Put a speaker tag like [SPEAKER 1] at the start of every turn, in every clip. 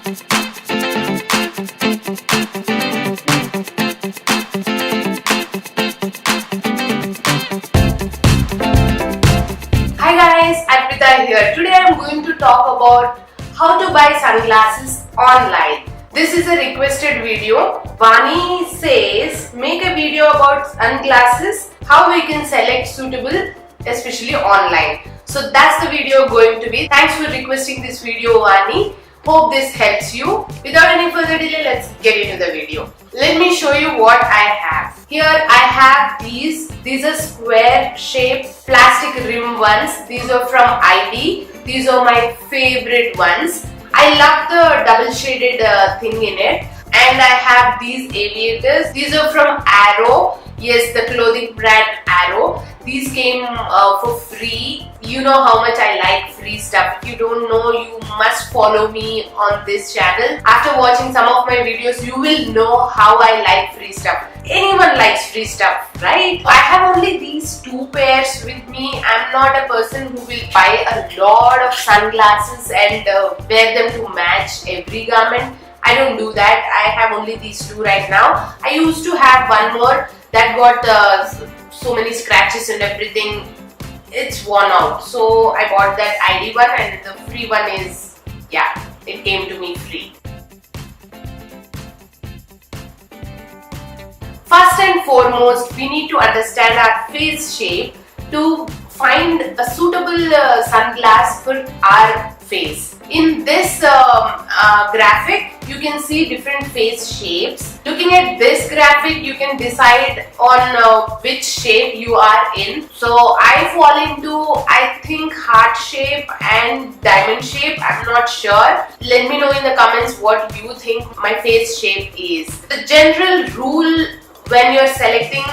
[SPEAKER 1] Hi guys, Arpitharai here. Today I am going to talk about how to buy sunglasses online. This is a requested video. Vani says make a video about sunglasses, how we can select suitable, especially online. So that's the video going to be. Thanks for requesting this video, Vani. Hope this helps you. Without any further delay, let's get into the video. Let me show you what I have. Here I have these. These are square shaped plastic rim ones. These are from IDEE. These are my favorite ones. I love the double shaded thing in it. And I have these aviators. These are from Arrow. Yes, the clothing brand Arrow. These came for free. You know how much I like free stuff. If you don't know, you must follow me on this channel. After watching some of my videos, you will know how I like free stuff. Anyone likes free stuff, right? I have only these two pairs with me. I'm not a person who will buy a lot of sunglasses and wear them to match every garment. I don't do that. I have only these two right now. I used to have one more that got so many scratches and everything. It's worn out. So I bought that IDEE one, and the free one is, yeah, it came to me free. First and foremost, we need to understand our face shape to find a suitable sunglass for our face. In this graphic, you can see different face shapes. Looking at this graphic, you can decide on which shape you are in. So I fall into, I think, heart shape and diamond shape. I'm not sure. Let me know in the comments what you think my face shape is. The general rule when you're selecting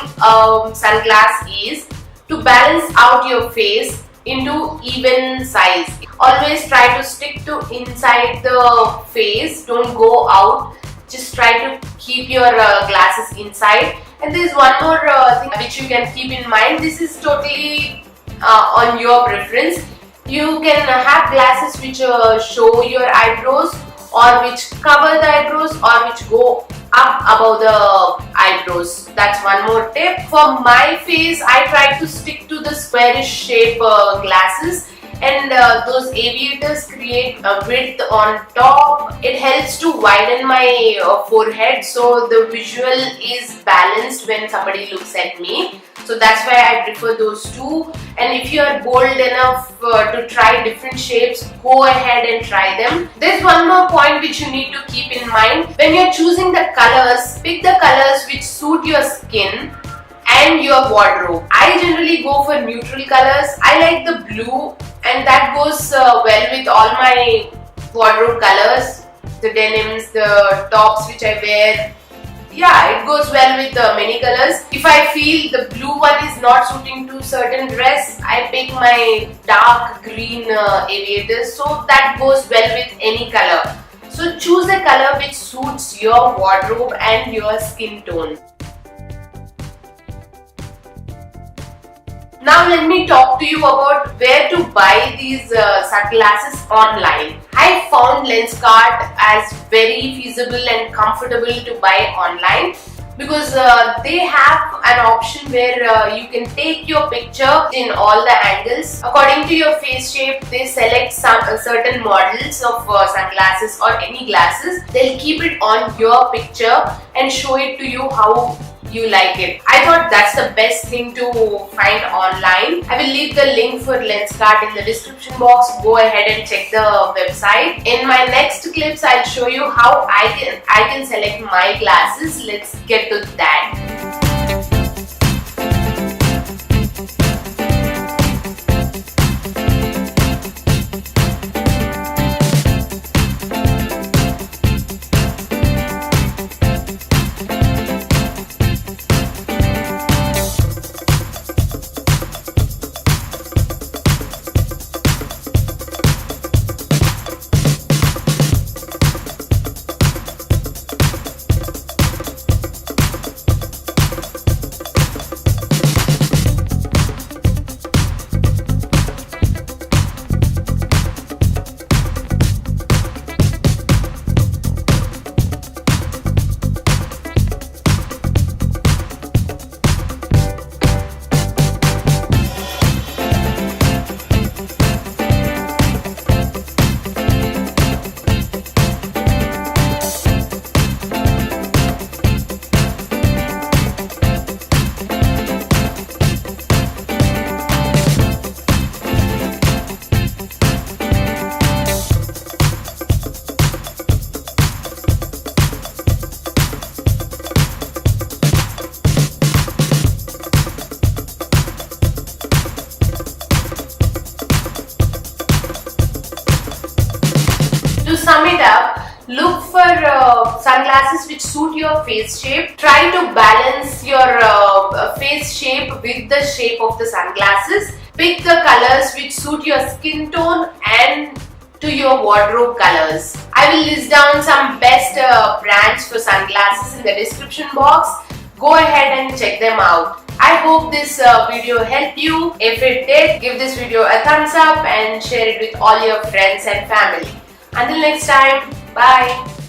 [SPEAKER 1] sunglass is to balance out your face into even size. Always try to stick to inside the face, don't go out. Just try to keep your glasses inside. And there's one more thing which you can keep in mind. This is totally on your preference. You can have glasses which show your eyebrows, or which cover the eyebrows, or which go up above the eyebrows. That's one more tip. For my face, I try to stick to the squarish shape glasses, and those aviators create a width on top. It helps to widen my forehead, so the visual is balanced when somebody looks at me. So that's why I prefer those two. And if you are bold enough to try different shapes, go ahead and try them. There's one more point which you need to keep in mind. When you're choosing the colors, pick the colors which suit your skin and your wardrobe. I generally go for neutral colors. I like the blue, and that goes well with all my wardrobe colors. The denims, the tops which I wear. Yeah, it goes well with many colors. If I feel the blue one is not suiting to certain dress, I pick my dark green aviators, so that goes well with any color. So choose a color which suits your wardrobe and your skin tone. Now let me talk to you about where to buy these sunglasses online. I found Lenskart as very feasible and comfortable to buy online because they have an option where you can take your picture in all the angles. According to your face shape, they select some certain models of sunglasses or any glasses. They'll keep it on your picture and show it to you how you like it. I thought that's the best thing to find online. I will leave the link for Lenskart in the description box. Go ahead and check the website. In my next clips, I'll show you how I can select my glasses. Let's get to that. look for sunglasses which suit your face shape. Try to balance your face shape with the shape of the sunglasses. Pick the colors which suit your skin tone and to your wardrobe colors. I will list down some best brands for sunglasses in the description box. Go ahead and check them out. I hope this video helped you. If it did, give this video a thumbs up and share it with all your friends and family. Until next time, bye.